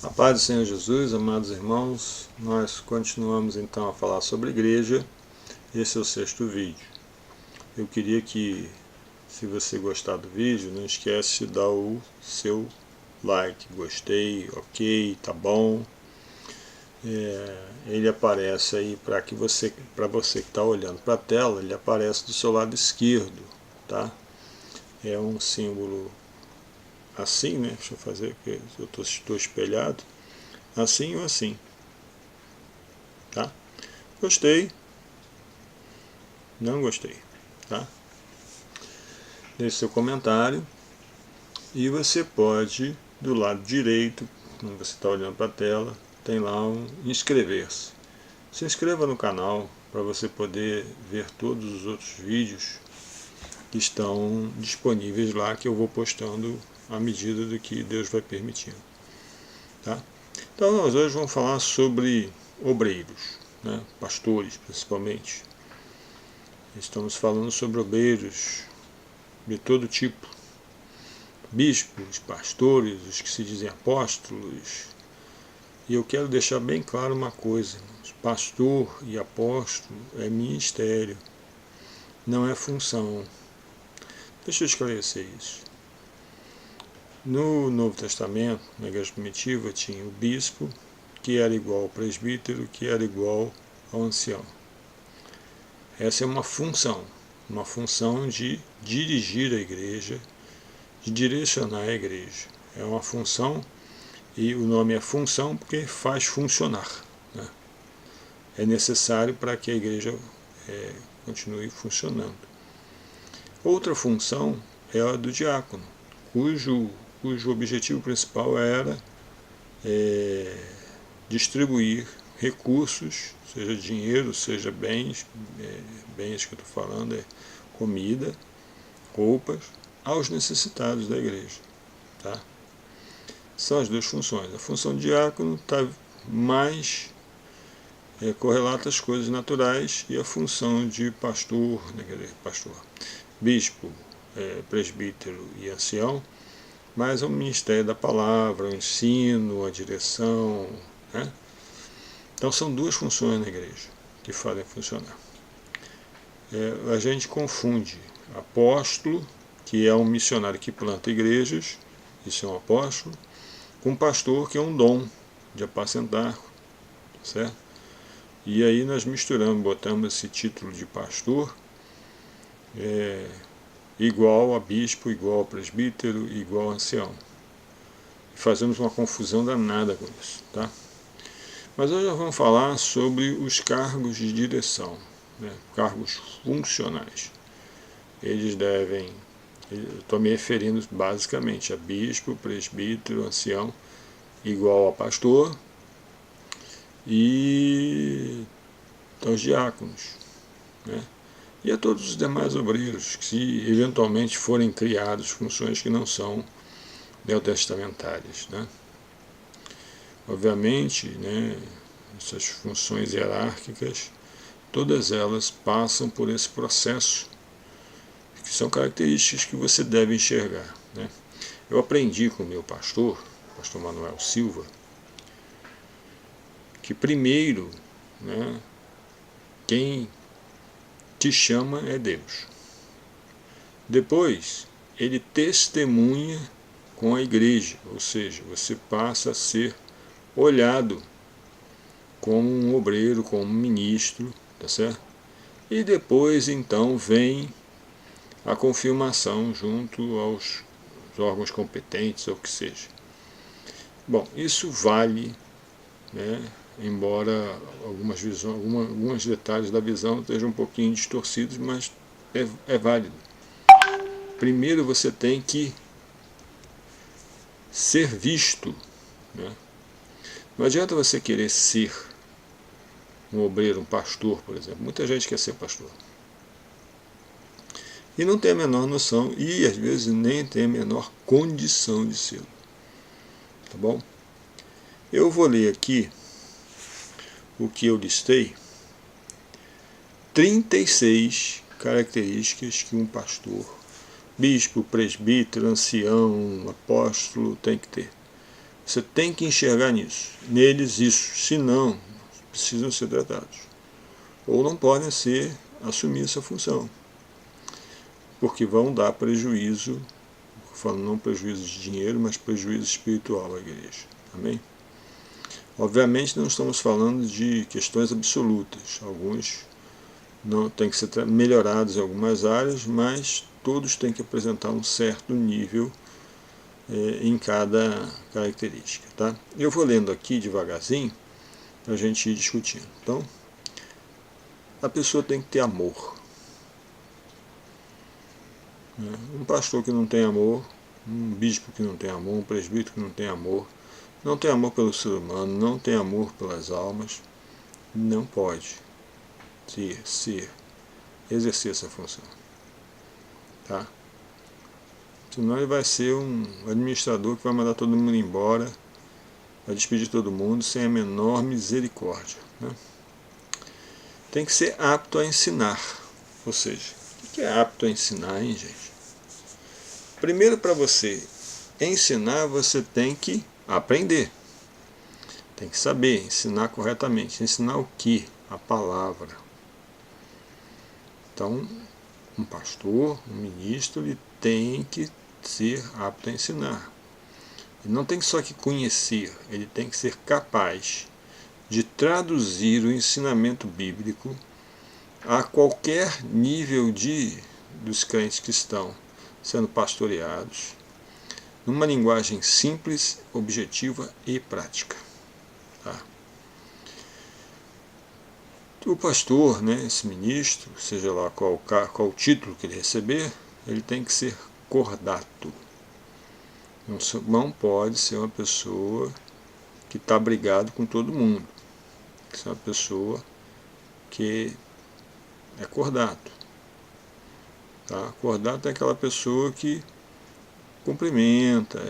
A paz do Senhor Jesus, amados irmãos, nós continuamos então a falar sobre igreja. Esse é o 6º vídeo. Eu queria que, se você gostar do vídeo, não esquece de dar o seu like, gostei, ok, tá bom. Ele aparece aí para você que está olhando para a tela, ele aparece do seu lado esquerdo, tá? É um símbolo assim, né? Deixa eu fazer, porque eu estou espelhado. Assim ou assim, tá? Gostei, não gostei, tá? Deixe seu comentário e você pode, do lado direito, quando você está olhando para a tela, tem lá um inscrever-se. Se inscreva no canal para você poder ver todos os outros vídeos que estão disponíveis lá, que eu vou postando à medida do que Deus vai permitindo, tá? Então nós hoje vamos falar sobre obreiros, né? Pastores principalmente. Estamos falando sobre obreiros de todo tipo, bispos, pastores, os que se dizem apóstolos. E eu quero deixar bem claro uma coisa: pastor e apóstolo é ministério, não é função. Deixa eu esclarecer isso. No Novo Testamento, na Igreja Primitiva, tinha o bispo, que era igual ao presbítero, que era igual ao ancião. Essa é uma função de dirigir a igreja, de direcionar a igreja. É uma função, e o nome é função porque faz funcionar, né? É necessário para que a igreja continue funcionando. Outra função é a do diácono, cujo objetivo principal era distribuir recursos, seja dinheiro, seja bens, bens que eu estou falando é comida, roupas, aos necessitados da igreja, tá? São as duas funções. A função de diácono está mais correlata às coisas naturais, e a função de pastor, bispo, presbítero e ancião, mais ao ministério da palavra, o ensino, a direção, né? Então são duas funções na igreja que fazem funcionar. A gente confunde apóstolo, que é um missionário que planta igrejas, isso é um apóstolo, com pastor, que é um dom de apacentar, certo? E aí nós misturamos, botamos esse título de pastor igual a bispo, igual a presbítero, igual a ancião. E fazemos uma confusão danada com isso, tá? Mas hoje nós vamos falar sobre os cargos de direção, né? Cargos funcionais. Eles devem, eu estou me referindo basicamente a bispo, presbítero, ancião, igual a pastor, e aos diáconos, né? E a todos os demais obreiros, que se eventualmente forem criados funções que não são neotestamentárias, né? Obviamente, né, essas funções hierárquicas, todas elas passam por esse processo, que são características que você deve enxergar, né? Eu aprendi com o meu pastor Manuel Silva, que primeiro, né, quem te chama é Deus. Depois, ele testemunha com a igreja, ou seja, você passa a ser olhado como um obreiro, como um ministro, tá certo? E depois, então, vem a confirmação junto aos órgãos competentes, ou o que seja. Bom, isso vale, né, embora alguns detalhes da visão estejam um pouquinho distorcidos, mas é válido. Primeiro você tem que ser visto, né? Não adianta você querer ser um obreiro, um pastor, por exemplo. Muita gente quer ser pastor e não tem a menor noção, e às vezes nem tem a menor condição de ser, tá bom? Eu vou ler aqui o que eu listei: 36 características que um pastor, bispo, presbítero, ancião, apóstolo tem que ter. Você tem que enxergar neles isso, senão precisam ser tratados. Ou não podem assumir essa função, porque vão dar prejuízo, falando não prejuízo de dinheiro, mas prejuízo espiritual à igreja. Amém? Obviamente não estamos falando de questões absolutas, alguns não têm que ser melhorados em algumas áreas, mas todos têm que apresentar um certo nível em cada característica. Tá? Eu vou lendo aqui devagarzinho para a gente ir discutindo. Então, a pessoa tem que ter amor. Um pastor que não tem amor, um bispo que não tem amor, um presbítero que não tem amor pelo ser humano, não tem amor pelas almas, não pode exercer essa função. Tá? Senão ele vai ser um administrador que vai mandar todo mundo embora, vai despedir todo mundo sem a menor misericórdia. Né? Tem que ser apto a ensinar. Ou seja, o que é apto a ensinar, hein, gente? Primeiro, para você ensinar, você tem que aprender. Tem que saber ensinar corretamente. Ensinar o que? A palavra. Então, um pastor, um ministro, ele tem que ser apto a ensinar. Ele não tem só que conhecer, ele tem que ser capaz de traduzir o ensinamento bíblico a qualquer nível dos crentes que estão sendo pastoreados, numa linguagem simples, objetiva e prática. Tá? O pastor, né, esse ministro, seja lá qual o título que ele receber, ele tem que ser cordato. Não pode ser uma pessoa que está brigado com todo mundo. Tem que ser uma pessoa que é cordato. Tá? Cordato é aquela pessoa que cumprimenta,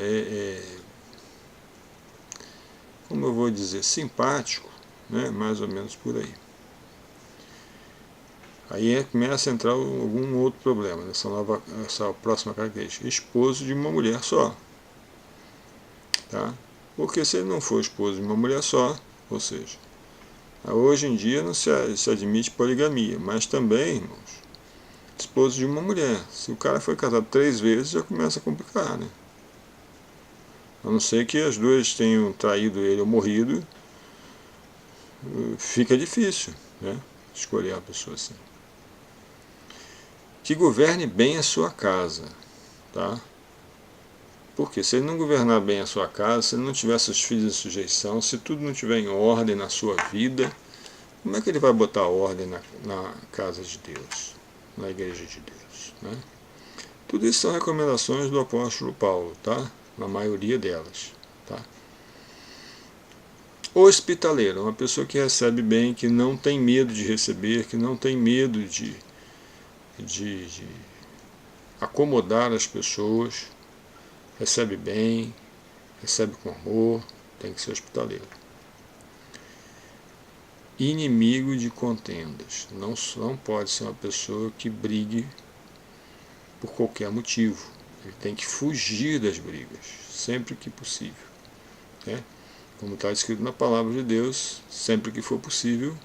como eu vou dizer, simpático, né? Mais ou menos por aí. Aí começa a entrar algum outro problema, essa próxima característica. Esposo de uma mulher só. Tá? Porque se ele não for esposo de uma mulher só, ou seja, hoje em dia não se admite poligamia, mas também, irmãos, esposo de uma mulher. Se o cara foi casado 3 vezes, já começa a complicar, né? A não ser que as duas tenham traído ele ou morrido, fica difícil, né? Escolher uma pessoa assim. Que governe bem a sua casa, tá? Porque se ele não governar bem a sua casa, se ele não tiver seus filhos em sujeição, se tudo não estiver em ordem na sua vida, como é que ele vai botar ordem na casa de Deus, na igreja de Deus? Né? Tudo isso são recomendações do apóstolo Paulo, tá? Na maioria delas. Tá? Hospitaleiro, uma pessoa que recebe bem, que não tem medo de receber, que não tem medo de acomodar as pessoas, recebe bem, recebe com amor, tem que ser hospitaleiro. Inimigo de contendas, não pode ser uma pessoa que brigue por qualquer motivo. Ele tem que fugir das brigas, sempre que possível. Né? Como está escrito na palavra de Deus, sempre que for possível,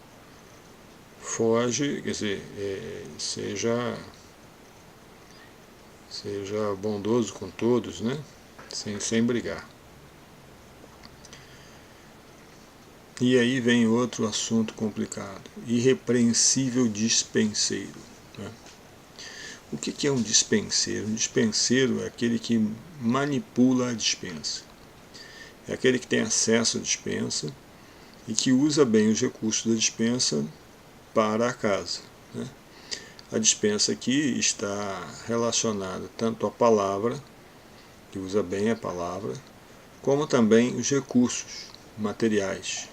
foge, quer dizer, seja bondoso com todos, né? Sem brigar. E aí vem outro assunto complicado, irrepreensível dispenseiro. Né? O que é um dispenseiro? Um dispenseiro é aquele que manipula a dispensa. É aquele que tem acesso à dispensa e que usa bem os recursos da dispensa para a casa. Né? A dispensa aqui está relacionada tanto à palavra, que usa bem a palavra, como também os recursos materiais.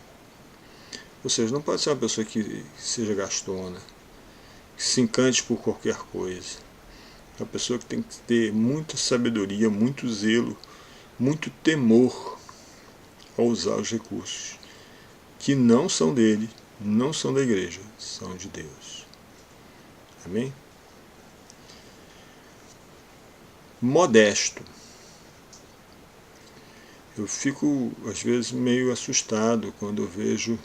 Ou seja, não pode ser uma pessoa que seja gastona, que se encante por qualquer coisa. É uma pessoa que tem que ter muita sabedoria, muito zelo, muito temor ao usar os recursos, que não são dele, não são da igreja, são de Deus. Amém? Modesto. Eu fico, às vezes, meio assustado quando eu vejo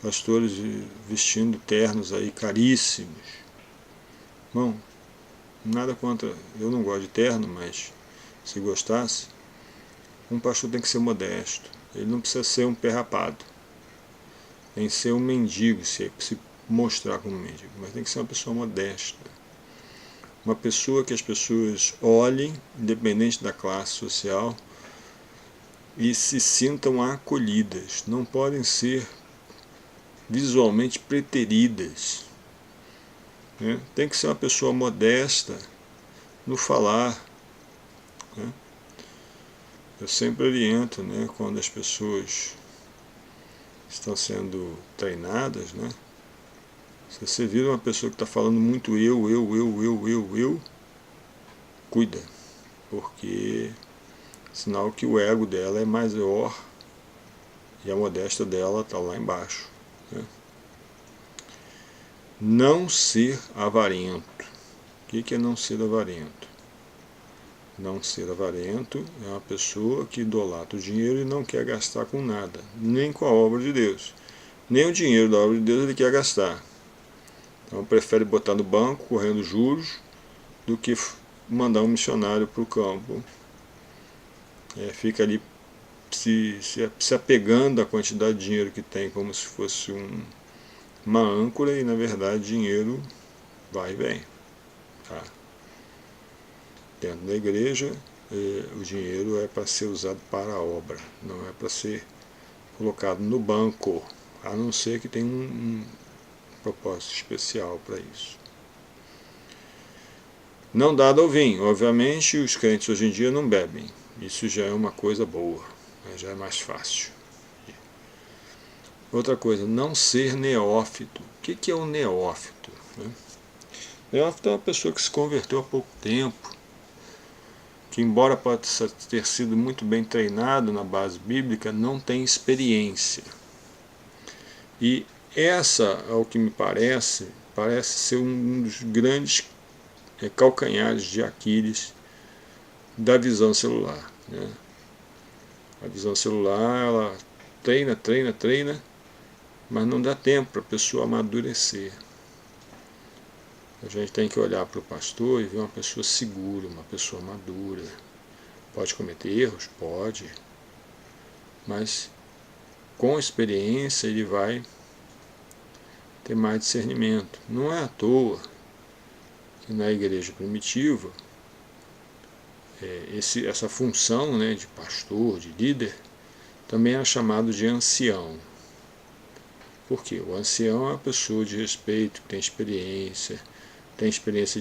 pastores vestindo ternos aí caríssimos. Bom, nada contra, eu não gosto de terno, mas se gostasse, um pastor tem que ser modesto. Ele não precisa ser um perrapado, nem ser um mendigo, se mostrar como mendigo, mas tem que ser uma pessoa modesta. Uma pessoa que as pessoas olhem, independente da classe social, e se sintam acolhidas. Não podem ser visualmente preteridas. Né? Tem que ser uma pessoa modesta no falar. Né? Eu sempre oriento, né, quando as pessoas estão sendo treinadas, né? Se você vira uma pessoa que está falando muito eu, cuida, porque sinal que o ego dela é maior e a modéstia dela está lá embaixo. Né? Não ser avarento. O que é não ser avarento? Não ser avarento é uma pessoa que idolatra o dinheiro e não quer gastar com nada, nem com a obra de Deus. Nem o dinheiro da obra de Deus ele quer gastar. Então prefere botar no banco, correndo juros, do que mandar um missionário para o campo. Fica ali se apegando à quantidade de dinheiro que tem, como se fosse uma âncora, e na verdade dinheiro vai e vem. Tá? Dentro da igreja, o dinheiro é para ser usado para a obra, não é para ser colocado no banco, a não ser que tenha um propósito especial para isso. Não dado ao vinho. Obviamente, os crentes hoje em dia não bebem. Isso já é uma coisa boa, né? Já é mais fácil. Outra coisa, não ser neófito. O que é um neófito? Né? Neófito é uma pessoa que se converteu há pouco tempo, que embora possa ter sido muito bem treinado na base bíblica, não tem experiência. E essa, ao que me parece ser um dos grandes calcanhares de Aquiles da visão celular. Né? A visão celular, ela treina, mas não dá tempo para a pessoa amadurecer. A gente tem que olhar para o pastor e ver uma pessoa segura, uma pessoa madura. Pode cometer erros? Pode. Mas com a experiência ele vai ter mais discernimento. Não é à toa que na igreja primitiva essa função, né, de pastor, de líder, também era chamado de ancião. Por quê? O ancião é uma pessoa de respeito, que tem experiência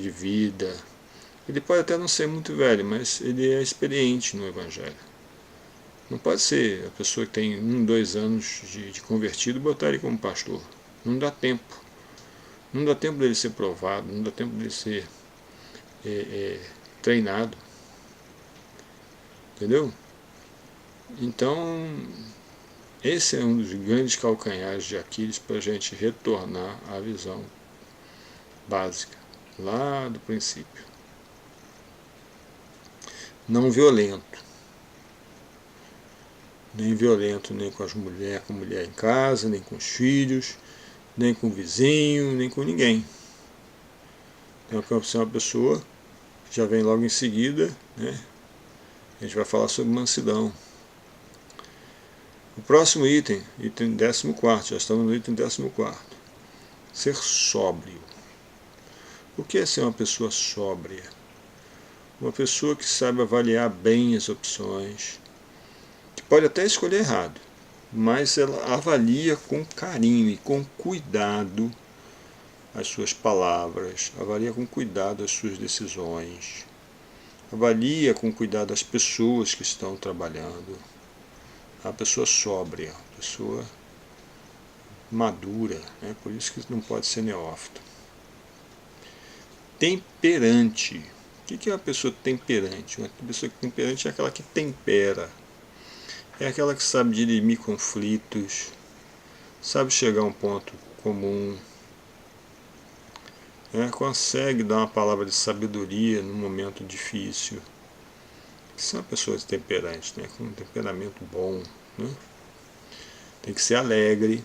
de vida. Ele pode até não ser muito velho, mas ele é experiente no Evangelho. Não pode ser a pessoa que tem 1, 2 anos de convertido e botar ele como pastor. Não dá tempo. Não dá tempo dele ser provado, não dá tempo dele ser treinado. Entendeu? Então, esse é um dos grandes calcanhares de Aquiles para a gente retornar à visão básica, lá do princípio. Não violento. Nem violento nem com com a mulher em casa, nem com os filhos, nem com o vizinho, nem com ninguém. Então, é uma pessoa que já vem logo em seguida, né? A gente vai falar sobre mansidão. O próximo item 14, já estamos no item 14. Ser sóbrio. O que é ser uma pessoa sóbria? Uma pessoa que sabe avaliar bem as opções, que pode até escolher errado, mas ela avalia com carinho e com cuidado as suas palavras, avalia com cuidado as suas decisões, avalia com cuidado as pessoas que estão trabalhando. A pessoa sóbria, a pessoa madura, né? Por isso que não pode ser neófito. Temperante. O que é uma pessoa temperante? Uma pessoa temperante é aquela que tempera, é aquela que sabe dirimir conflitos, sabe chegar a um ponto comum, consegue dar uma palavra de sabedoria num momento difícil, que ser uma pessoa temperante, né? Com um temperamento bom, né? Tem que ser alegre,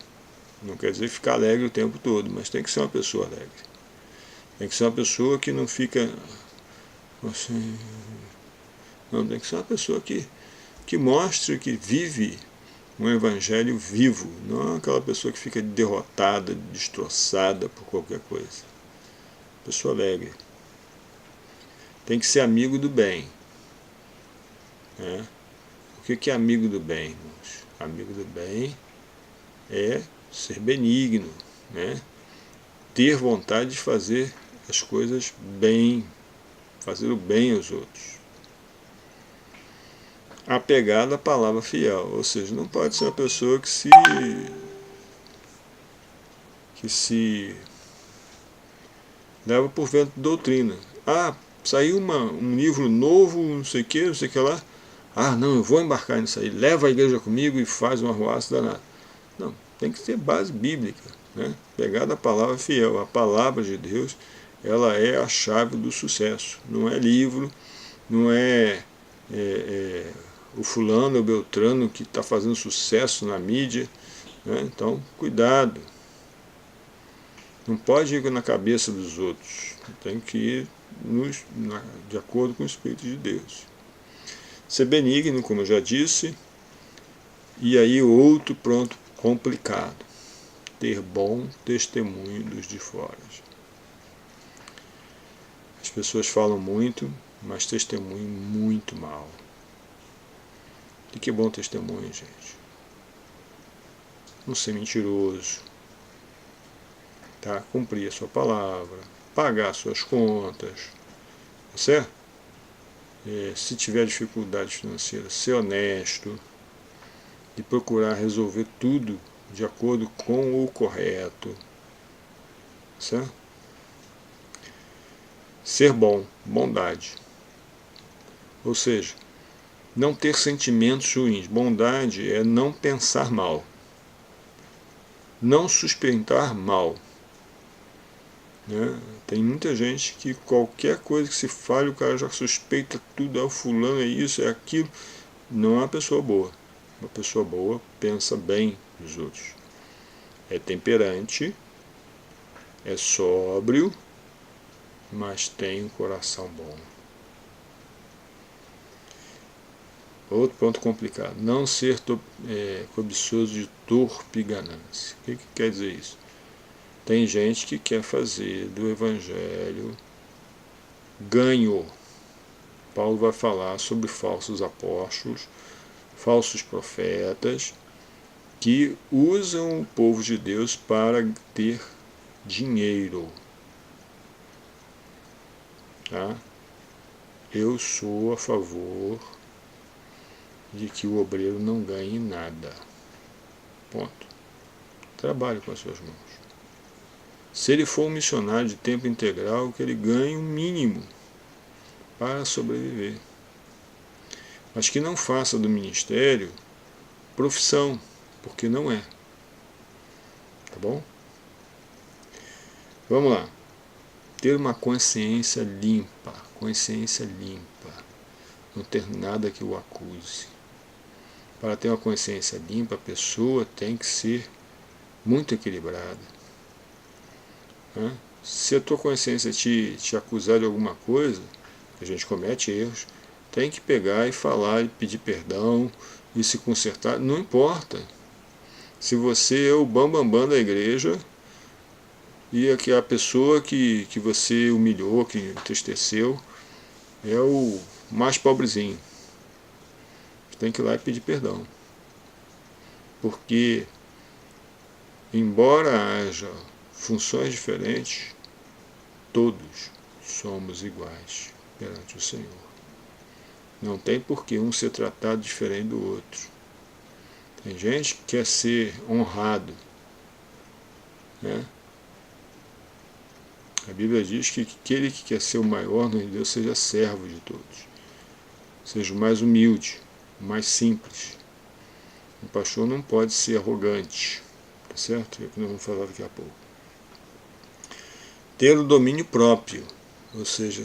não quer dizer ficar alegre o tempo todo, mas tem que ser uma pessoa alegre. Tem que ser uma pessoa que não fica assim, não, tem que ser uma pessoa que mostre que vive um evangelho vivo, não aquela pessoa que fica derrotada, destroçada por qualquer coisa. Pessoa alegre. Tem que ser amigo do bem. Né? O que é amigo do bem, irmãos? Amigo do bem é ser benigno, né? Ter vontade de fazer as coisas bem, fazer o bem aos outros. Apegado à palavra fiel, ou seja, não pode ser uma pessoa que se leva por vento de doutrina. Ah, saiu um livro novo, não sei o que lá. Ah, não, eu vou embarcar nisso aí. Leva a igreja comigo e faz uma arruaça danada. Não, tem que ter base bíblica, né? Pegada à palavra fiel. A palavra de Deus, ela é a chave do sucesso. Não é livro, não é o fulano, o beltrano que está fazendo sucesso na mídia. Né? Então, cuidado. Não pode ir na cabeça dos outros. Tem que ir de acordo com o Espírito de Deus. Ser benigno, como eu já disse. E aí outro ponto complicado. Ter bom testemunho dos de fora. As pessoas falam muito, mas testemunham muito mal. E que bom testemunho, gente. Não ser mentiroso. Tá? Cumprir a sua palavra. Pagar suas contas. Tá certo? Se tiver dificuldades financeiras, ser honesto. E procurar resolver tudo de acordo com o correto. Certo? Ser bom, bondade. Ou seja, não ter sentimentos ruins. Bondade é não pensar mal. Não suspeitar mal. Né? Tem muita gente que qualquer coisa que se fale, o cara já suspeita tudo, o fulano é isso, é aquilo. Não é uma pessoa boa. Uma pessoa boa pensa bem dos outros. É temperante, é sóbrio, mas tem um coração bom. Outro ponto complicado. Não ser cobiçoso de torpe ganância. O que quer dizer isso? Tem gente que quer fazer do Evangelho ganho. Paulo vai falar sobre falsos apóstolos, falsos profetas, que usam o povo de Deus para ter dinheiro. Tá? Eu sou a favor de que o obreiro não ganhe nada. Ponto. Trabalhe com as suas mãos. Se ele for um missionário de tempo integral, que ele ganhe o mínimo para sobreviver. Mas que não faça do ministério profissão, porque não é. Tá bom? Vamos lá. Ter uma consciência limpa. Consciência limpa. Não ter nada que o acuse. Para ter uma consciência limpa, a pessoa tem que ser muito equilibrada. Né? Se a tua consciência te acusar de alguma coisa, a gente comete erros, tem que pegar e falar e pedir perdão e se consertar, não importa. Se você é o bambambam da igreja e a pessoa que você humilhou, que entristeceu, é o mais pobrezinho. Você tem que ir lá e pedir perdão. Porque, embora haja funções diferentes, todos somos iguais perante o Senhor. Não tem por que um ser tratado diferente do outro. Tem gente que quer ser honrado. Né? A Bíblia diz que aquele que quer ser o maior no reino de Deus seja servo de todos. Seja o mais humilde, o mais simples. O pastor não pode ser arrogante. Tá certo? É o que nós vamos falar daqui a pouco. Ter o domínio próprio. Ou seja,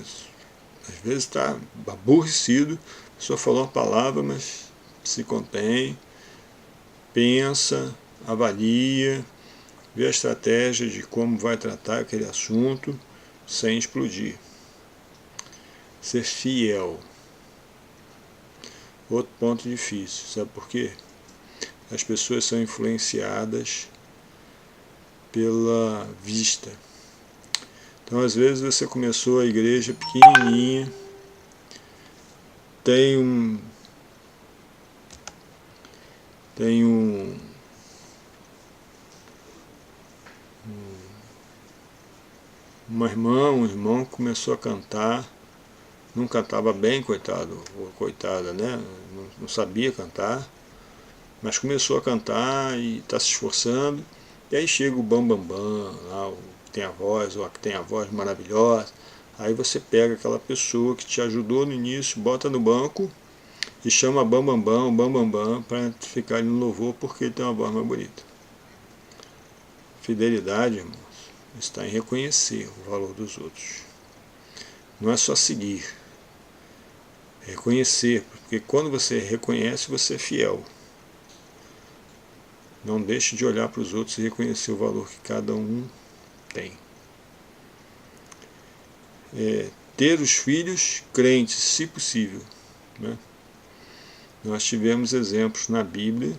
às vezes está aborrecido pessoa falou uma palavra, mas se contém, pensa, avalia, vê a estratégia de como vai tratar aquele assunto sem explodir. Ser fiel. Outro ponto difícil, sabe por quê? As pessoas são influenciadas pela vista. Então, às vezes, você começou a igreja pequenininha, tem uma irmã, um irmão começou a cantar, não cantava bem, coitado, ou coitada, né? Não sabia cantar, mas começou a cantar e está se esforçando, e aí chega o bambambam, lá, o que tem a voz, ou a que tem a voz maravilhosa, aí você pega aquela pessoa que te ajudou no início, bota no banco e chama bambambam para ficar ali no louvor porque ele tem uma voz mais bonita. Fidelidade, irmãos, está em reconhecer o valor dos outros. Não é só seguir, é reconhecer, porque quando você reconhece, você é fiel. Não deixe de olhar para os outros e reconhecer o valor que cada um tem. Ter os filhos crentes, se possível, né? Nós tivemos exemplos na Bíblia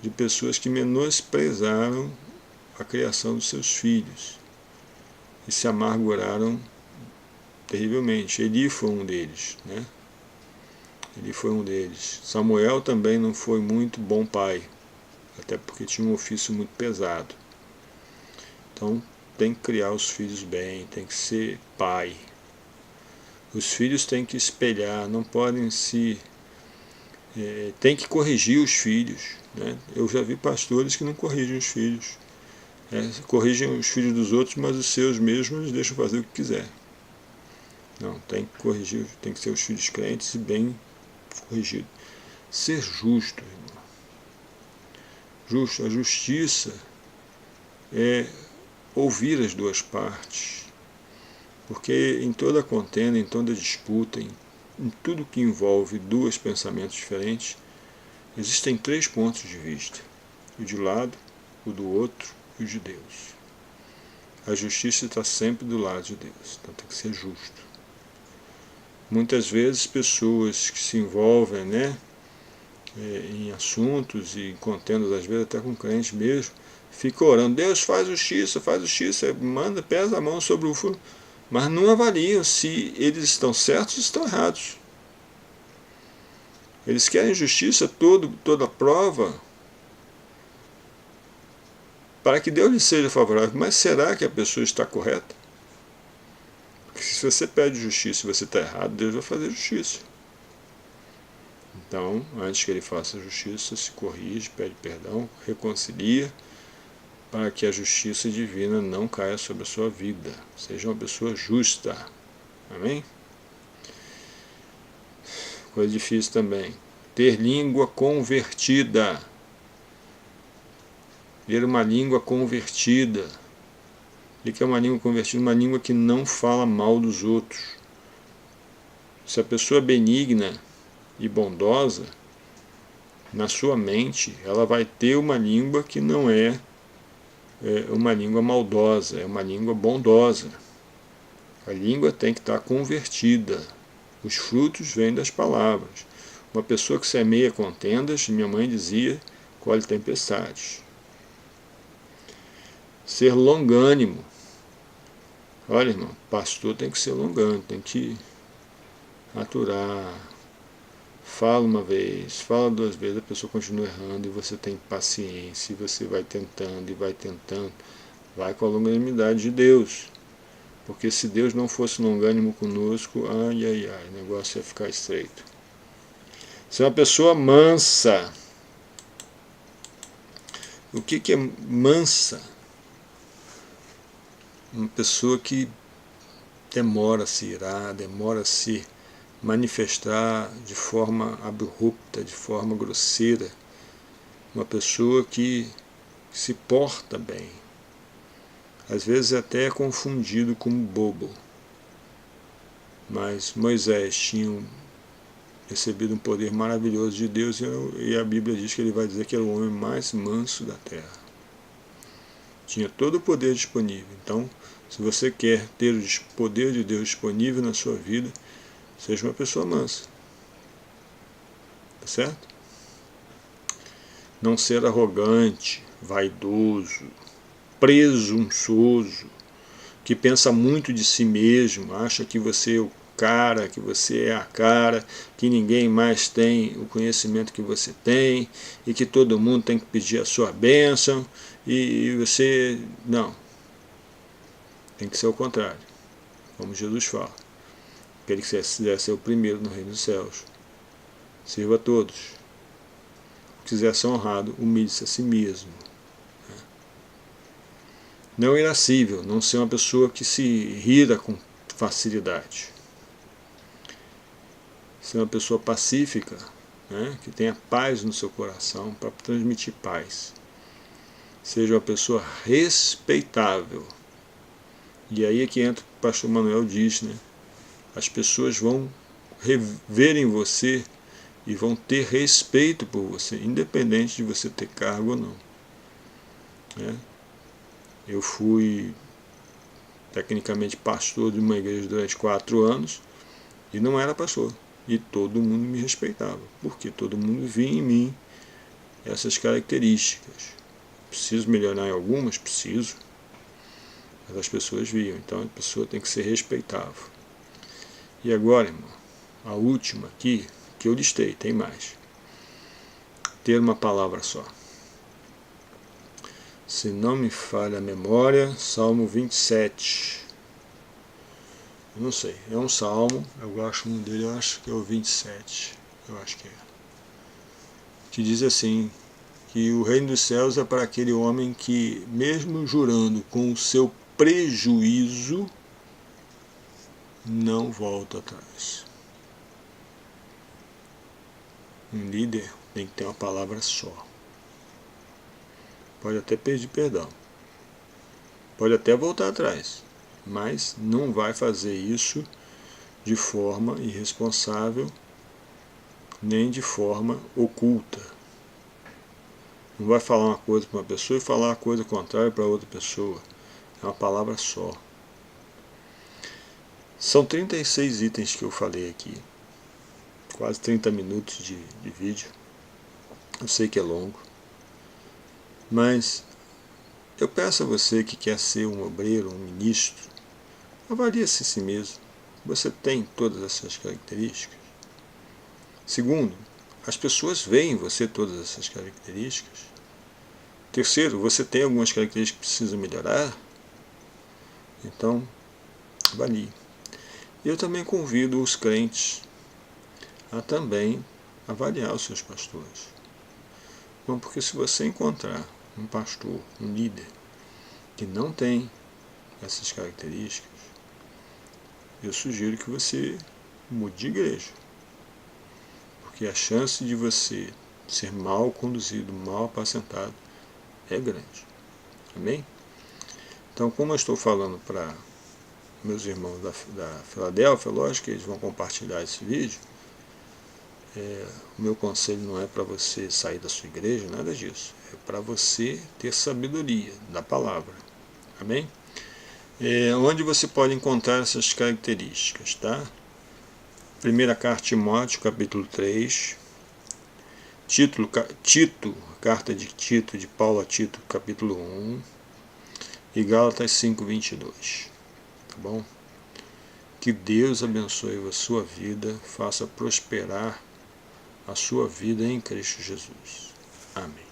de pessoas que menosprezaram a criação dos seus filhos e se amarguraram terrivelmente. Eli foi um deles, né? Eli foi um deles. Samuel também não foi muito bom pai, até porque tinha um ofício muito pesado. Então tem que criar os filhos bem, tem que ser pai. Os filhos têm que espelhar, não podem se... tem que corrigir os filhos, né? Eu já vi pastores que não corrigem os filhos. Corrigem os filhos dos outros, mas os seus mesmos eles deixam fazer o que quiser. Não, tem que corrigir, tem que ser os filhos crentes e bem corrigido. Ser justo, irmão. Justo, a justiça é ouvir as duas partes. Porque em toda contenda, em toda disputa, em tudo que envolve dois pensamentos diferentes, existem 3 pontos de vista: o de um lado, o do outro e o de Deus. A justiça está sempre do lado de Deus, então tem que ser justo. Muitas vezes pessoas que se envolvem, né, em assuntos e contendas, às vezes até com crentes mesmo, ficam orando: Deus faz justiça, manda, pesa a mão sobre o fogo, mas não avaliam se eles estão certos ou estão errados. Eles querem justiça, toda prova, para que Deus lhe seja favorável. Mas será que a pessoa está correta? Porque se você pede justiça e você está errado, Deus vai fazer justiça. Então, antes que ele faça justiça, se corrige, pede perdão, reconcilia, para que a justiça divina não caia sobre a sua vida. Seja uma pessoa justa. Amém? Coisa difícil também. Ter língua convertida. Ter uma língua convertida. O que é uma língua convertida? Uma língua que não fala mal dos outros. Se a pessoa é benigna e bondosa, na sua mente ela vai ter uma língua que não é uma língua maldosa, é uma língua bondosa. A língua tem que estar convertida. Os frutos vêm das palavras. Uma pessoa que semeia contendas, minha mãe dizia, colhe tempestades. Ser longânimo. Olha, irmão, pastor tem que ser longânimo, tem que aturar. Fala uma vez, fala 2 vezes, a pessoa continua errando e você tem paciência, e você vai tentando e vai tentando. Vai com a longanimidade de Deus. Porque se Deus não fosse longânimo conosco, ai, o negócio ia ficar estreito. Ser uma pessoa mansa. O que é mansa? Uma pessoa que demora a se irar, demora a se manifestar de forma abrupta, de forma grosseira. Uma pessoa que se porta bem. Às vezes até é confundido como bobo. Mas Moisés tinha recebido um poder maravilhoso de Deus, e a Bíblia diz que ele vai dizer que era o homem mais manso da terra. Tinha todo o poder disponível. Então, se você quer ter o poder de Deus disponível na sua vida, seja uma pessoa mansa. Tá certo? Não ser arrogante, vaidoso, presunçoso, que pensa muito de si mesmo, acha que você é o cara, que você é a cara, que ninguém mais tem o conhecimento que você tem, e que todo mundo tem que pedir a sua bênção, e você... Não. Tem que ser o contrário. Como Jesus fala. Aquele que quiser ser o primeiro no reino dos céus, sirva a todos. Se quiser ser honrado, humilhe-se a si mesmo. Não irascível, não ser uma pessoa que se irrita com facilidade. Ser uma pessoa pacífica, né, que tenha paz no seu coração para transmitir paz. Seja uma pessoa respeitável. E aí é que entra o que o pastor Manuel diz, né? As pessoas vão ver em você e vão ter respeito por você, independente de você ter cargo ou não. Né? Eu fui tecnicamente pastor de uma igreja durante 4 anos e não era pastor. E todo mundo me respeitava, porque todo mundo via em mim essas características. Preciso melhorar em algumas? Preciso. Mas as pessoas viam, então a pessoa tem que ser respeitável. E agora, irmão, a última aqui, que eu listei, tem mais. Ter uma palavra só. Se não me falha a memória, Salmo 27. Eu não sei, é um salmo, eu gosto muito dele, eu acho que é o 27. Eu acho que é. Que diz assim, que o reino dos céus é para aquele homem que, mesmo jurando com o seu prejuízo, não volta atrás. Um líder tem que ter uma palavra só. Pode até pedir perdão. Pode até voltar atrás. Mas não vai fazer isso de forma irresponsável, nem de forma oculta. Não vai falar uma coisa para uma pessoa e falar uma coisa contrária para outra pessoa. É uma palavra só. São 36 itens que eu falei aqui. Quase 30 minutos de vídeo. Eu sei que é longo. Mas eu peço a você que quer ser um obreiro, um ministro, avalie-se a si mesmo. Você tem todas essas características? Segundo, as pessoas veem em você todas essas características? Terceiro, você tem algumas características que precisam melhorar? Então, avalie. Eu também convido os crentes a também avaliar os seus pastores. Bom, porque se você encontrar um pastor, um líder, que não tem essas características, eu sugiro que você mude de igreja. Porque a chance de você ser mal conduzido, mal apacentado, é grande. Amém? Então, como eu estou falando para meus irmãos da Filadélfia, lógico que eles vão compartilhar esse vídeo, o meu conselho não é para você sair da sua igreja, nada disso. É para você ter sabedoria da palavra. Amém? Onde você pode encontrar essas características, tá? Primeira carta a Timóteo, capítulo 3. Carta de Tito, de Paulo a Tito, capítulo 1. E Gálatas 5:22. Tá bom? Que Deus abençoe a sua vida, faça prosperar a sua vida em Cristo Jesus. Amém.